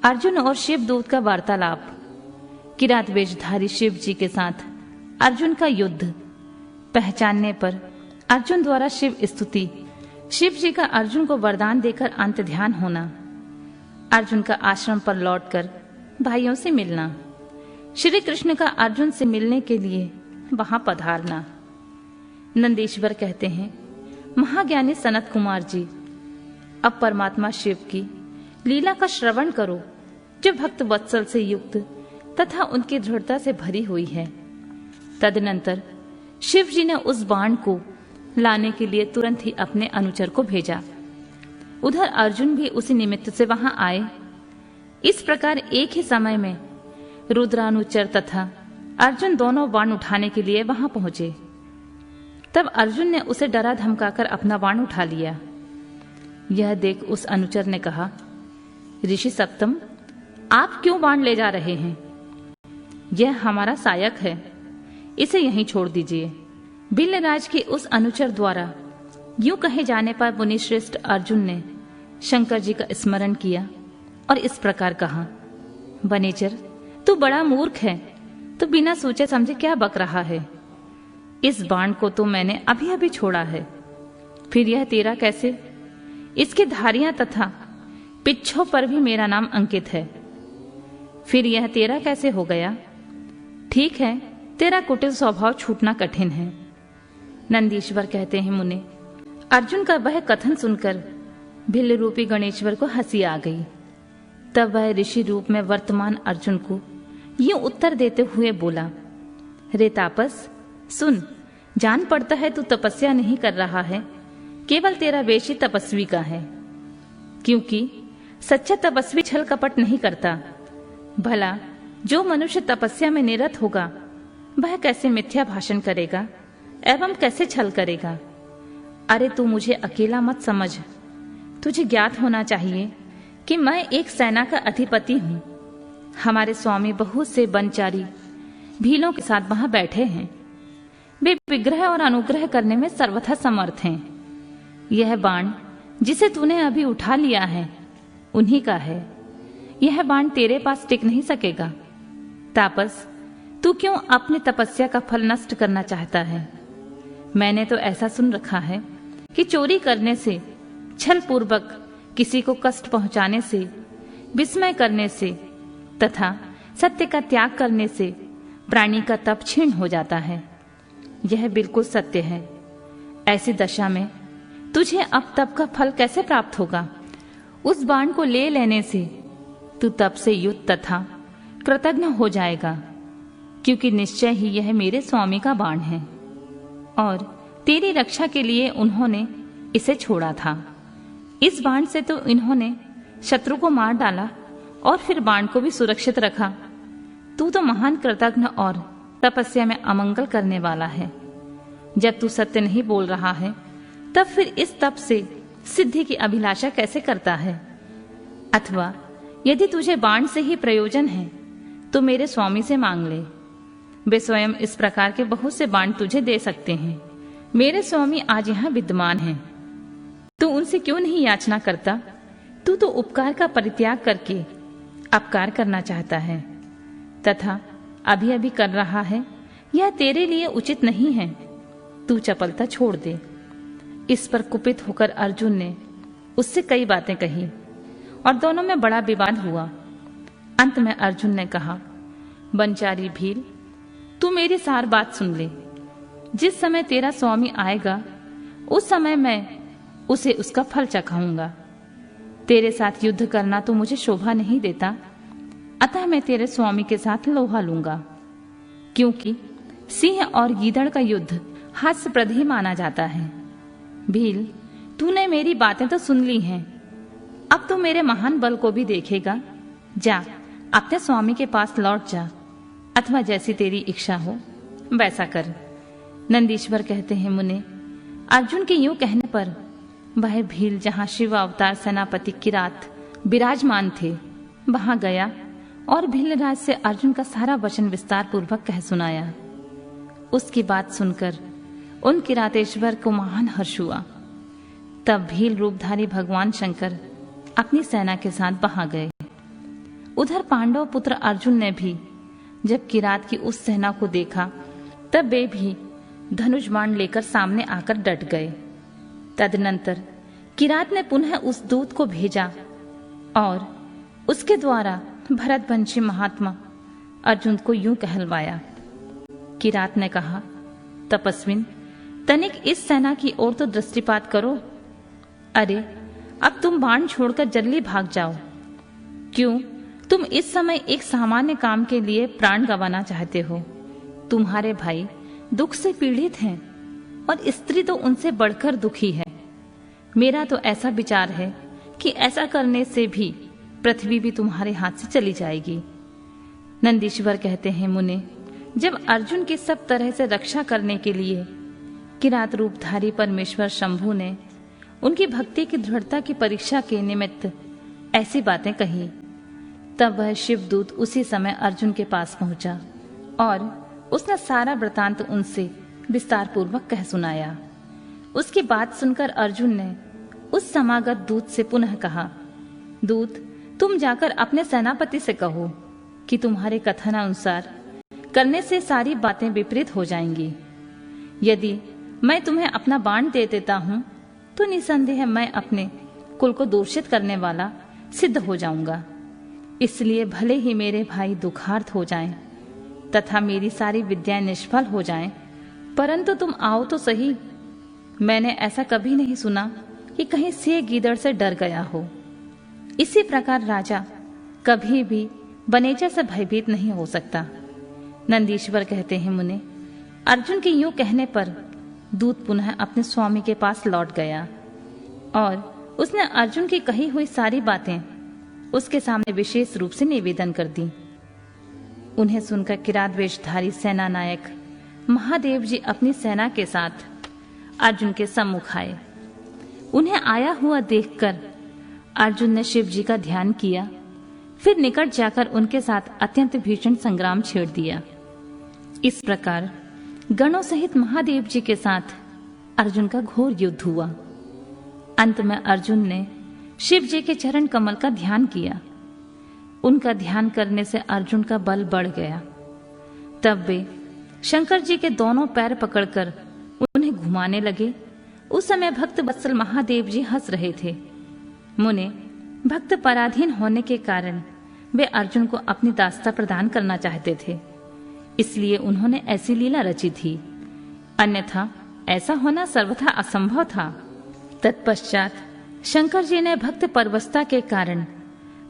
अर्जुन और शिवदूत का वार्तालाप। किरात वेशधारी शिव जी के साथ अर्जुन का युद्ध। पहचानने पर अर्जुन द्वारा शिव स्तुति। शिव जी का अर्जुन को वरदान देकर अंत ध्यान होना। अर्जुन का आश्रम पर लौटकर भाइयों से मिलना। श्री कृष्ण का अर्जुन से मिलने के लिए वहां पधारना। नंदीश्वर कहते हैं, महाज्ञानी सनत कुमार जी, अब परमात्मा शिव की लीला का श्रवण करो, जो भक्त वत्सल से युक्त तथा उनकी दृढ़ता से भरी हुई है। तदनंतर शिव जी ने उस बाण को लाने के लिए तुरंत ही अपने अनुचर को भेजा। उधर अर्जुन भी उसी निमित्त से वहां आए। इस प्रकार एक ही समय में रुद्रानुचर तथा अर्जुन दोनों बाण उठाने के लिए वहां पहुंचे। तब अर्जुन ने उसे डरा धमकाकर अपना बाण उठा लिया। यह देख उस अनुचर ने कहा, ऋषि सप्तम, आप क्यों बाण ले जा रहे हैं? यह हमारा सायक है, इसे यहीं छोड़ दीजिए। बिल्लराज के उस अनुचर द्वारा यूं कहे जाने पर मुनिश्रेष्ठ अर्जुन ने शंकर जी का स्मरण किया और इस प्रकार कहा, वनेचर, तू बड़ा मूर्ख है, तो बिना सोचे समझे क्या बक रहा है? इस बाण को तो मैंने अभी अभी छोड़ा है, फिर यह तेरा कैसे? इसकी धारियां तथा पिच्छों पर भी मेरा नाम अंकित है, फिर यह तेरा कैसे हो गया? ठीक है, तेरा कुटिल स्वभाव छूटना कठिन है। नंदीश्वर कहते हैं, मुने, अर्जुन का वह कथन सुनकर भिल्ल रूपी गणेश्वर को हंसी आ गई। तब वह ऋषि रूप में वर्तमान अर्जुन को यूं उत्तर देते हुए बोला, रे तापस, सुन, जान पड़ता है तू तपस्या नहीं कर रहा है, केवल तेरा वेश ही तपस्वी का है, क्योंकि सच्चा तपस्वी छल कपट नहीं करता। भला जो मनुष्य तपस्या में निरत होगा वह कैसे मिथ्या भाषण करेगा एवं कैसे छल करेगा? अरे तू मुझे अकेला मत समझ, तुझे ज्ञात होना चाहिए कि मैं एक सेना का अधिपति हूं। हमारे स्वामी बहुत से बनचारी भीलों के साथ वहां बैठे हैं। वे विग्रह और अनुग्रह करने में सर्वथा समर्थ हैं। यह बाण जिसे तूने अभी उठा लिया है उन्हीं का है। यह बाण तेरे पास टिक नहीं सकेगा। तापस, तू क्यों अपनी तपस्या का फल नष्ट करना चाहता है? मैंने तो ऐसा सुन रखा है कि चोरी करने से, छल पूर्वक किसी को कष्ट पहुंचाने से, विस्मय करने से तथा सत्य का त्याग करने से प्राणी का तप क्षीण हो जाता है। यह बिल्कुल सत्य है। ऐसी दशा में तुझे अब तप का फल कैसे प्राप्त होगा? उस बाण को ले लेने से तू तप से युक्त तथा कृतज्ञ हो जाएगा, क्योंकि निश्चय ही यह मेरे स्वामी का बाण है और तेरी रक्षा के लिए उन्होंने इसे छोड़ा था। इस बाण से तो इन्होंने शत्रु को मार डाला और फिर बाण को भी सुरक्षित रखा। तू तो महान कृतज्ञ और तपस्या में अमंगल करने वाला है। जब तू सत्य नहीं बोल रहा है तब फिर इस तप से सिद्धि की अभिलाषा कैसे करता है? अथवा यदि तुझे बाण से ही प्रयोजन है तो मेरे स्वामी से मांग ले। वे स्वयं इस प्रकार के बहुत से बाण तुझे दे सकते हैं। मेरे स्वामी आज यहाँ विद्यमान हैं। तू उनसे क्यों नहीं याचना करता? तू तो उपकार का परित्याग करके अपकार करना चाहता है तथा अभी अभी कर रहा है। यह तेरे लिए उचित नहीं है। तू चपलता छोड़ दे। इस पर कुपित होकर अर्जुन ने उससे कई बातें कही और दोनों में बड़ा विवाद हुआ। अंत में अर्जुन ने कहा, बनचारी भील, तू मेरी सार बात सुन ले। जिस समय तेरा स्वामी आएगा उस समय मैं उसे उसका फल चखाऊंगा। तेरे साथ युद्ध करना तो मुझे शोभा नहीं देता, अतः मैं तेरे स्वामी के साथ लोहा लूंगा, क्योंकि सिंह और गीदड़ का युद्ध हास्यप्रद ही माना जाता है। भील, तूने मेरी बातें तो सुन ली हैं, अब तो मेरे महान बल को भी देखेगा। जा, अपने स्वामी के पास लौट जा, अथवा जैसी तेरी इच्छा हो वैसा कर। नंदीश्वर कहते हैं, मुने, अर्जुन के यूं कहने पर वह भील जहां शिव अवतार सेनापति किरात विराजमान थे वहां गया और भीलराज से अर्जुन का सारा वचन विस्तार पूर्वक कह सुनाया। उसकी बात सुनकर उन किरातेश्वर को महान हर्ष हुआ। तब भील रूपधारी भगवान शंकर अपनी सेना के साथ वहां गए। उधर पांडव पुत्र अर्जुन ने भी जब किरात की उस सेना को देखा तब वे भी धनुष बाण लेकर सामने आकर डट गए। तदनंतर किरात ने पुनः उस दूत को भेजा और उसके द्वारा भरतवंशी महात्मा अर्जुन को यूं कहलवाया। किरात ने कहा, तपस्विन, तनिक इस सेना की ओर तो दृष्टिपात करो। अरे, अब तुम बाण छोड़कर जल्दी भाग जाओ। क्यों तुम इस समय एक सामान्य काम के लिए प्राण गंवाना चाहते हो? तुम्हारे भाई दुख से पीड़ित हैं और स्त्री तो उनसे बढ़कर दुखी है। मेरा तो ऐसा विचार है कि ऐसा करने से भी पृथ्वी भी तुम्हारे हाथ से चली जाएगी। नंदीश्वर कहते हैं, मुने, जब अर्जुन की सब तरह से रक्षा करने के लिए किरात रूपधारी परमेश्वर शंभु ने उनकी भक्ति की दृढ़ता की परीक्षा के निमित्त ऐसी बातें कही, तब वह शिवदूत उसी समय अर्जुन के पास पहुंचा और उसने सारा वृतांत उनसे विस्तार पूर्वक कह सुनाया। उसकी बात सुनकर अर्जुन ने उस समागत दूत से पुनः कहा, दूत, तुम जाकर अपने सेनापति से कहो कि तुम्हारे कथनानुसार करने से सारी बातें विपरीत हो जाएंगी। यदि मैं तुम्हें अपना बाण दे देता हूं तो निसंदेह मैं अपने कुल को दूषित करने वाला सिद्ध हो जाऊंगा। इसलिए भले ही मेरे भाई दुखार्त हो जाएं तथा मेरी सारी विद्याएं निष्फल हो जाएं, परंतु तुम आओ तो सही। मैंने ऐसा कभी नहीं सुना कि कहीं सिंह गीदड़ से डर गया हो। इसी प्रकार राजा कभी भी बनेजा से भयभीत नहीं हो सकता। नंदीश्वर कहते हैं, मुने, अर्जुन के यूं कहने पर दूत पुनः अपने स्वामी के पास लौट गया और उसने अर्जुन की कही हुई सारी बातें उसके सामने विशेष रूप से निवेदन कर दी। उन्हें सुनकर किरात वेशधारी सेना नायक महादेव जी अपनी सेना के साथ अर्जुन के सम्मुख आए। उन्हें आया हुआ देखकर अर्जुन ने शिव जी का ध्यान किया, फिर निकट जाकर उनके साथ अत्यंत भीषण संग्राम छेड़ दिया। इस प्रकार गणों सहित महादेव जी के साथ अर्जुन का घोर युद्ध हुआ। अंत में अर्जुन ने शिव जी के चरण कमल का ध्यान किया। उनका ध्यान करने से अर्जुन का बल बढ़ गया। तब वे शंकर जी के दोनों पैर पकड़कर उन्हें घुमाने लगे। उस समय भक्त वत्सल महादेव जी हंस रहे थे। मुने, भक्त पराधीन होने के कारण वे अर्जुन को अपनी दास्ता प्रदान करना चाहते थे, इसलिए उन्होंने ऐसी लीला रची थी, अन्यथा ऐसा होना सर्वथा असंभव था। तत्पश्चात शंकर जी ने भक्त परवस्ता के कारण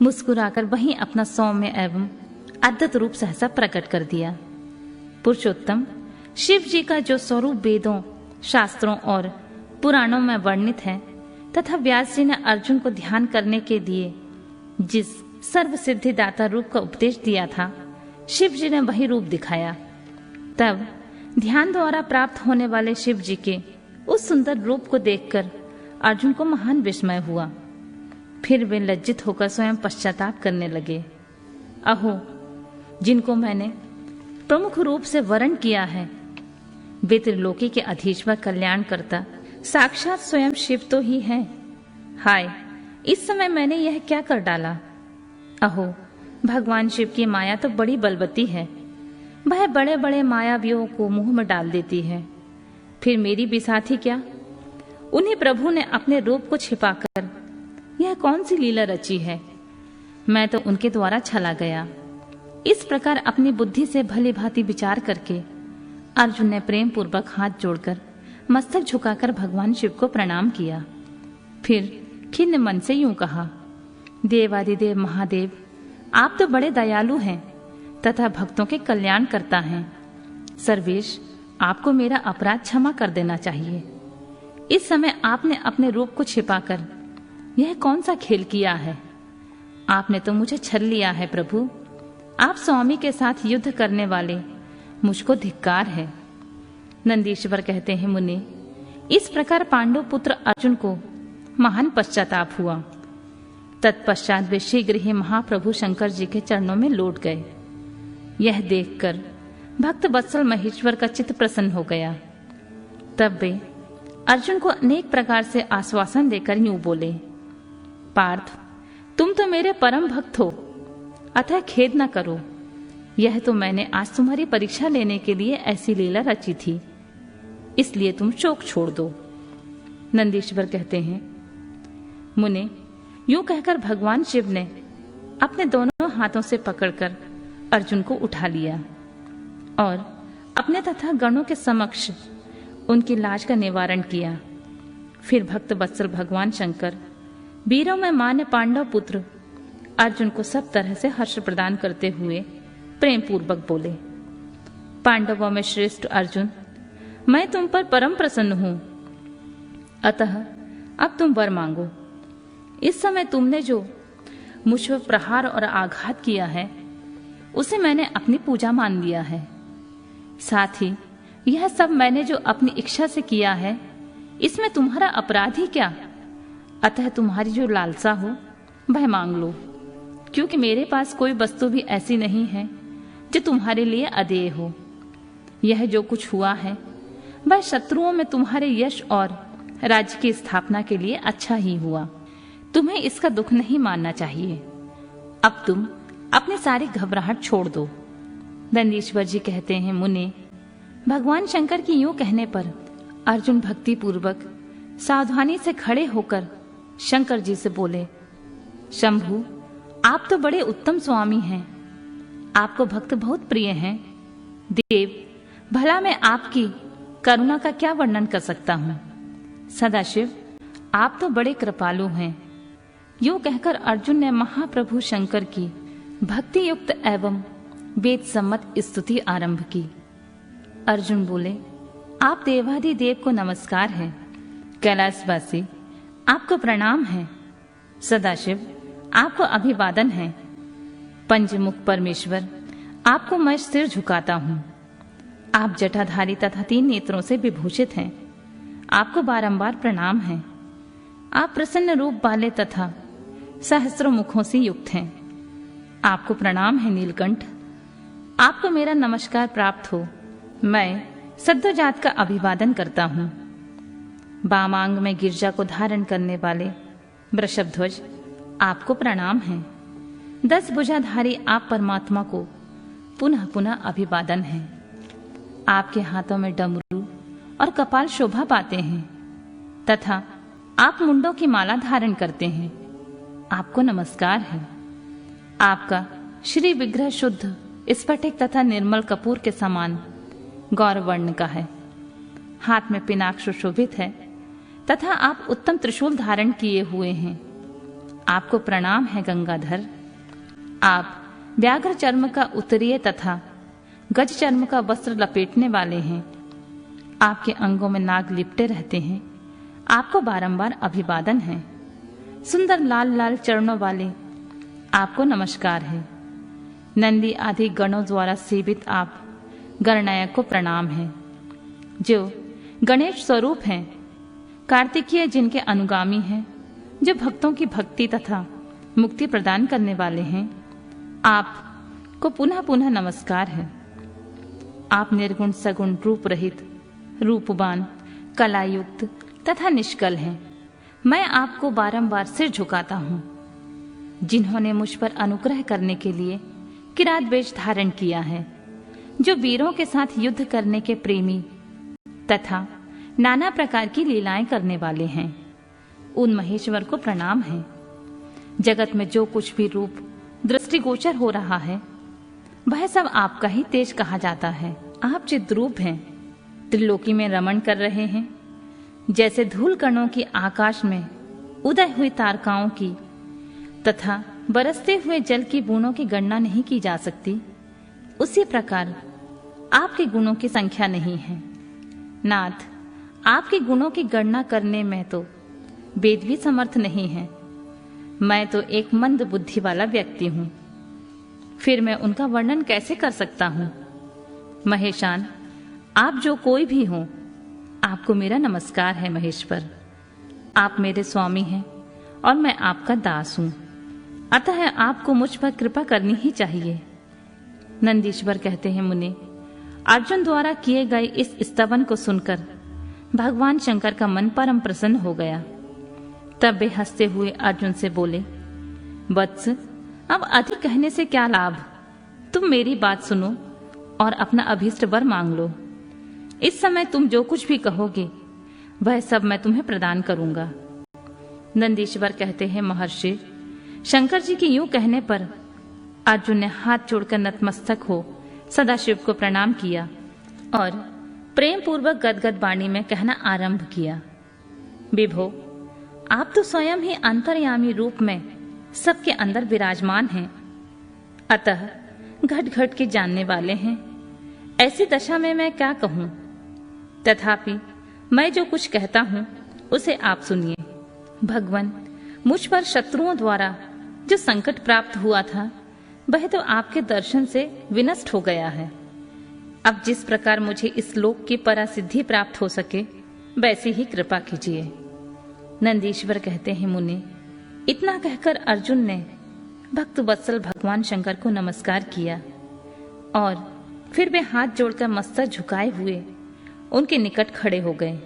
मुस्कुराकर वहीं अपना सौम्य एवं अद्भुत रूप सहसा प्रकट कर दिया। पुरुषोत्तम शिव जी का जो स्वरूप वेदों, शास्त्रों और पुराणों में वर्णित है तथा व्यास जी ने अर्जुन को ध्यान करने के लिए जिस सर्व सिद्धिदाता रूप का उपदेश दिया था, शिव जी ने वही रूप दिखाया। तब ध्यान द्वारा प्राप्त होने वाले शिव जी के उस सुंदर रूप को देखकर अर्जुन को महान विस्मय हुआ। फिर वे लज्जित होकर स्वयं पश्चाताप करने लगे। अहो, जिनको मैंने प्रमुख रूप से वर्ण किया है, वे त्रिलोकी के अधीश्वर कल्याणकर्ता साक्षात स्वयं शिव तो ही हैं। हाय, इस समय मैंने यह क्या कर डाला। अहो, भगवान शिव की माया तो बड़ी बलवती है। वह बड़े बड़े मायावियों को मुंह में डाल देती है। फिर मेरी भी साथी क्या? उन्हीं प्रभु ने अपने रूप को छिपाकर यह कौन सी लीला रची है। मैं तो उनके द्वारा छला गया। इस प्रकार अपनी बुद्धि से भली भांति विचार करके अर्जुन ने प्रेम पूर्वक हाथ जोड़कर मस्तक झुकाकर भगवान शिव को प्रणाम किया। फिर खिन्न मन से यूं कहा, देवादिदेव महादेव, आप तो बड़े दयालु हैं तथा भक्तों के कल्याण करता हैं। सर्वेश, आपको मेरा अपराध क्षमा कर देना चाहिए। इस समय आपने अपने रूप को छिपाकर यह कौन सा खेल किया है? आपने तो मुझे छल लिया है प्रभु। आप स्वामी के साथ युद्ध करने वाले, मुझको धिक्कार है। नंदीश्वर कहते हैं, मुनि, इस प्रकार पांडव पुत्र अर्जुन को महान पश्चाताप हुआ। तत्पश्चात वे शीघ्र ही महाप्रभु शंकर जी के चरणों में लौट गए। यह देखकर भक्त वत्सल महेश्वर का चित्त प्रसन्न हो गया। तब वे अर्जुन को अनेक प्रकार से आश्वासन देकर यूं बोले, पार्थ, तुम तो मेरे परम भक्त हो अतः खेद न करो। यह तो मैंने आज तुम्हारी परीक्षा लेने के लिए ऐसी लीला रची थी, इसलिए तुम शोक छोड़ दो। नंदीश्वर कहते हैं, मुने, यूं कहकर भगवान शिव ने अपने दोनों हाथों से पकड़कर अर्जुन को उठा लिया और अपने तथा गणों के समक्ष उनकी लाज का निवारण किया। फिर भक्त वत्सल भगवान शंकर वीरों में मान्य पांडव पुत्र अर्जुन को सब तरह से हर्ष प्रदान करते हुए प्रेम पूर्वक बोले, पांडवों में श्रेष्ठ अर्जुन, मैं तुम पर परम प्रसन्न हूं, अतः अब तुम वर मांगो। इस समय तुमने जो मुझ पर प्रहार और आघात किया है, उसे मैंने अपनी पूजा मान लिया है। साथ ही यह सब मैंने जो अपनी इच्छा से किया है, इसमें तुम्हारा अपराध ही क्या? अतः तुम्हारी जो लालसा हो वह मांग लो, क्योंकि मेरे पास कोई वस्तु भी ऐसी नहीं है जो तुम्हारे लिए अदेय हो। यह जो कुछ हुआ है वह शत्रुओं में तुम्हारे यश और राज्य की स्थापना के लिए अच्छा ही हुआ। तुम्हें इसका दुख नहीं मानना चाहिए। अब तुम अपनी सारी घबराहट छोड़ दो। नंदीश्वर जी कहते हैं, मुने, भगवान शंकर की यूं कहने पर अर्जुन भक्ति पूर्वक सावधानी से खड़े होकर शंकर जी से बोले, शंभु, आप तो बड़े उत्तम स्वामी हैं, आपको भक्त बहुत प्रिय हैं। देव, भला मैं आपकी करुणा का क्या वर्णन कर सकता हूं। सदाशिव, आप तो बड़े कृपालु हैं। यूं कहकर अर्जुन ने महाप्रभु शंकर की भक्ति युक्त एवं वेद सम्मत स्तुति आरंभ की। अर्जुन बोले, आप देवाधिदेव को नमस्कार है। कैलाशवासी, आपको प्रणाम है। सदाशिव, आपको अभिवादन है। पंचमुख परमेश्वर, आपको मैं सिर झुकाता हूं। आप जटाधारी तथा 3 नेत्रों से विभूषित हैं, आपको बारंबार प्रणाम है। आप प्रसन्न रूप वाले तथा सहस्रों मुखों से युक्त हैं, आपको प्रणाम है। नीलकंठ, आपको मेरा नमस्कार प्राप्त हो। मैं सद्योजात का अभिवादन करता हूं। वामांग में गिरजा को धारण करने वाले वृषभध्वज, आपको प्रणाम है। 10 भुजाधारी आप परमात्मा को पुनः पुनः अभिवादन है। आपके हाथों में डमरू और कपाल शोभा पाते हैं तथा आप मुंडों की माला धारण करते हैं, आपको नमस्कार है। आपका श्री विग्रह शुद्ध स्फटिक तथा निर्मल कपूर के समान गौर वर्ण का है। हाथ में पिनाक सुशोभित है तथा आप उत्तम त्रिशूल धारण किए हुए हैं, आपको प्रणाम है। गंगाधर, आप व्याघ्र चर्म का उत्तरीय तथा गज चर्म का वस्त्र लपेटने वाले हैं, आपके अंगों में नाग लिपटे रहते हैं, आपको बारंबार अभिवादन है। सुंदर लाल लाल चरणों वाले, आपको नमस्कार है। नंदी आदि गणों द्वारा सेवित आप गणनायक को प्रणाम है। जो गणेश स्वरूप हैं, कार्तिकीय जिनके अनुगामी हैं, जो भक्तों की भक्ति तथा मुक्ति प्रदान करने वाले हैं, आपको पुनः पुनः नमस्कार है। आप निर्गुण सगुण रूप रहित, रूपवान, कलायुक्त तथा निष्कल हैं। मैं आपको बारंबार सिर झुकाता हूं। जिन्होंने मुझ पर अनुग्रह करने के लिए किरात वेश धारण किया है, जो वीरों के साथ युद्ध करने के प्रेमी तथा नाना प्रकार की लीलाएं करने वाले हैं, उन महेश्वर को प्रणाम है। जगत में जो कुछ भी रूप दृष्टिगोचर हो रहा है, वह सब आपका ही तेज कहा जाता है। आप चिद्रूप हैं, त्रिलोकी में रमण कर रहे हैं। जैसे धूल कणों की आकाश में उदय हुई तारकाओं की तथा बरसते हुए जल की बूंदों की गणना नहीं की जा सकती, उसी प्रकार आपके गुणों की संख्या नहीं है। नाथ, आपके गुणों की गणना करने में तो वेद भी समर्थ नहीं है। मैं तो एक मंद बुद्धि वाला व्यक्ति हूं, फिर मैं उनका वर्णन कैसे कर सकता हूं। महेशान, आप जो कोई भी हो, आपको मेरा नमस्कार है। महेश्वर, आप मेरे स्वामी हैं और मैं आपका दास हूं, अतः आपको मुझ पर कृपा करनी ही चाहिए। नंदीश्वर कहते हैं, मुनि, अर्जुन द्वारा किए गए इस स्तवन को सुनकर भगवान शंकर का मन परम प्रसन्न हो गया। तब वे हंसते हुए अर्जुन से बोले, वत्स, अब अधिक कहने से क्या लाभ। तुम मेरी बात सुनो और अपना अभीष्ट वर मांग लो। इस समय तुम जो कुछ भी कहोगे वह सब मैं तुम्हें प्रदान करूंगा। नंदीश्वर कहते हैं, महर्षि, शंकर जी के यूं कहने पर अर्जुन ने हाथ जोड़कर नतमस्तक हो सदाशिव को प्रणाम किया और प्रेम पूर्वक गदगद वाणी में कहना आरंभ किया। विभो, आप तो स्वयं ही अंतर्यामी रूप में सबके अंदर विराजमान हैं, अतः घट घट के जानने वाले हैं। ऐसी दशा में मैं क्या कहूं? तथापि मैं जो कुछ कहता हूं उसे आप सुनिए। भगवान, मुझ पर शत्रुओं द्वारा जो संकट प्राप्त हुआ था वह तो आपके दर्शन से विनष्ट हो गया है। अब जिस प्रकार मुझे इस लोक की परासिद्धि प्राप्त हो सके वैसी ही कृपा कीजिए। नंदीश्वर कहते हैं, मुनि, इतना कहकर अर्जुन ने भक्त वत्सल भगवान शंकर को नमस्कार किया और फिर वे हाथ जोड़कर मस्तक झुकाए हुए उनके निकट खड़े हो गए।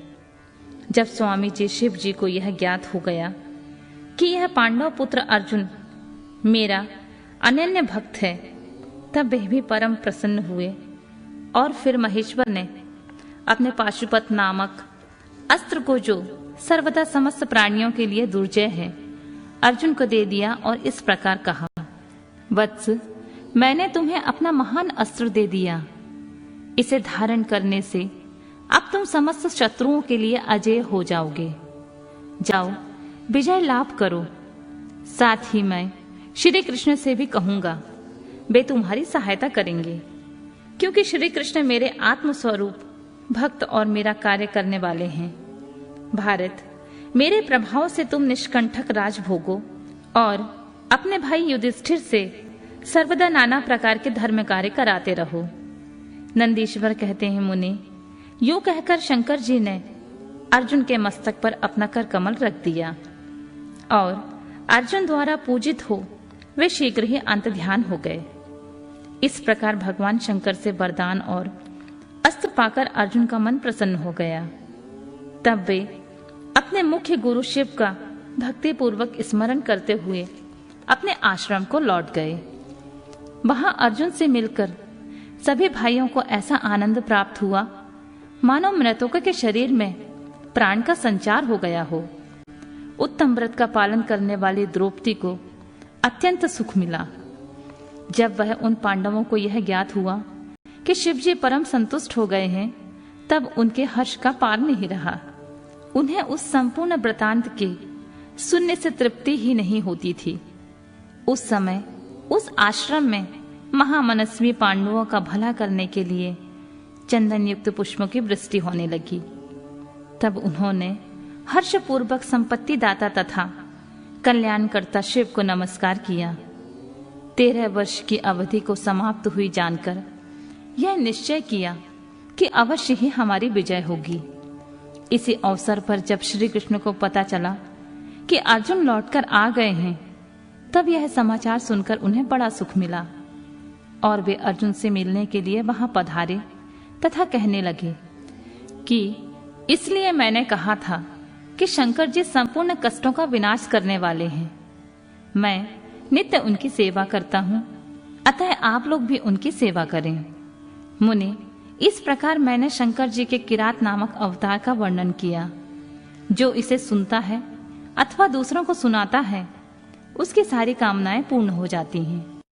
जब स्वामी जी शिव जी को यह ज्ञात हो गया कि यह पांडव पुत्र अर्जुन मेरा अनन्य भक्त है, तब वे भी परम प्रसन्न हुए और फिर महेश्वर ने अपने पाशुपत नामक अस्त्र को, जो सर्वदा समस्त प्राणियों के लिए दुर्जय है, अर्जुन को दे दिया और इस प्रकार कहा, वत्स, मैंने तुम्हें अपना महान अस्त्र दे दिया। इसे धारण करने से अब तुम समस्त शत्रुओं के लिए अजेय हो जाओगे। जाओ, विजय लाभ करो। साथ ही मैं श्री कृष्ण से भी कहूंगा, वे तुम्हारी सहायता करेंगे, क्योंकि श्री कृष्ण मेरे आत्मस्वरूप भक्त और मेरा कार्य करने वाले हैं। भारत, मेरे प्रभाव से तुम निष्कंठक राज भोगो और अपने भाई युधिष्ठिर से सर्वदा नाना प्रकार के धर्म कार्य कराते रहो। नंदीश्वर कहते हैं, मुनि, यूं कहकर शंकर जी ने अर्जुन के मस्तक पर अपना कर कमल रख दिया और अर्जुन द्वारा पूजित हो वे शीघ्र ही अंत ध्यान हो गए। इस प्रकार भगवान शंकर से वरदान और अस्त्र पाकर अर्जुन का मन प्रसन्न हो गया। तब वे अपने मुख्य गुरु शिव का भक्ति पूर्वक स्मरण करते हुए अपने आश्रम को लौट गए। वहां अर्जुन से मिलकर सभी भाइयों को ऐसा आनंद प्राप्त हुआ मानो मृतकों के शरीर में प्राण का संचार हो गया हो। उत्तम व्रत का पालन करने वाली द्रौपदी को अत्यंत सुख मिला। जब वह उन पांडवों को यह ज्ञात हुआ कि शिवजी परम संतुष्ट हो गए हैं, तब उनके हर्ष का पार नहीं रहा। उन्हें उस संपूर्ण वृतांत के सुनने से तृप्ति ही नहीं होती थी। उस समय उस आश्रम में महामनस्वी पांडवों का भला करने के लिए चंदन युक्त पुष्पों की वृष्टि होने लगी। तब उन्होंने हर्षपूर्वक संपत्ति दाता तथा कल्याणकर्ता शिव को नमस्कार किया। 13 वर्ष की अवधि को समाप्त हुई जानकर यह निश्चय किया कि अवश्य ही हमारी विजय होगी। इसी अवसर पर जब श्री कृष्ण को पता चला कि अर्जुन लौटकर आ गए हैं, तब यह समाचार सुनकर उन्हें बड़ा सुख मिला और वे अर्जुन से मिलने के लिए वहां पधारे तथा कहने लगे कि इसलिए मैंने कहा था कि शंकर जी संपूर्ण कष्टों का विनाश करने वाले हैं। मैं नित्य उनकी सेवा करता हूँ, अतः आप लोग भी उनकी सेवा करें। मुनि, इस प्रकार मैंने शंकर जी के किरात नामक अवतार का वर्णन किया। जो इसे सुनता है अथवा दूसरों को सुनाता है, उसकी सारी कामनाएं पूर्ण हो जाती हैं।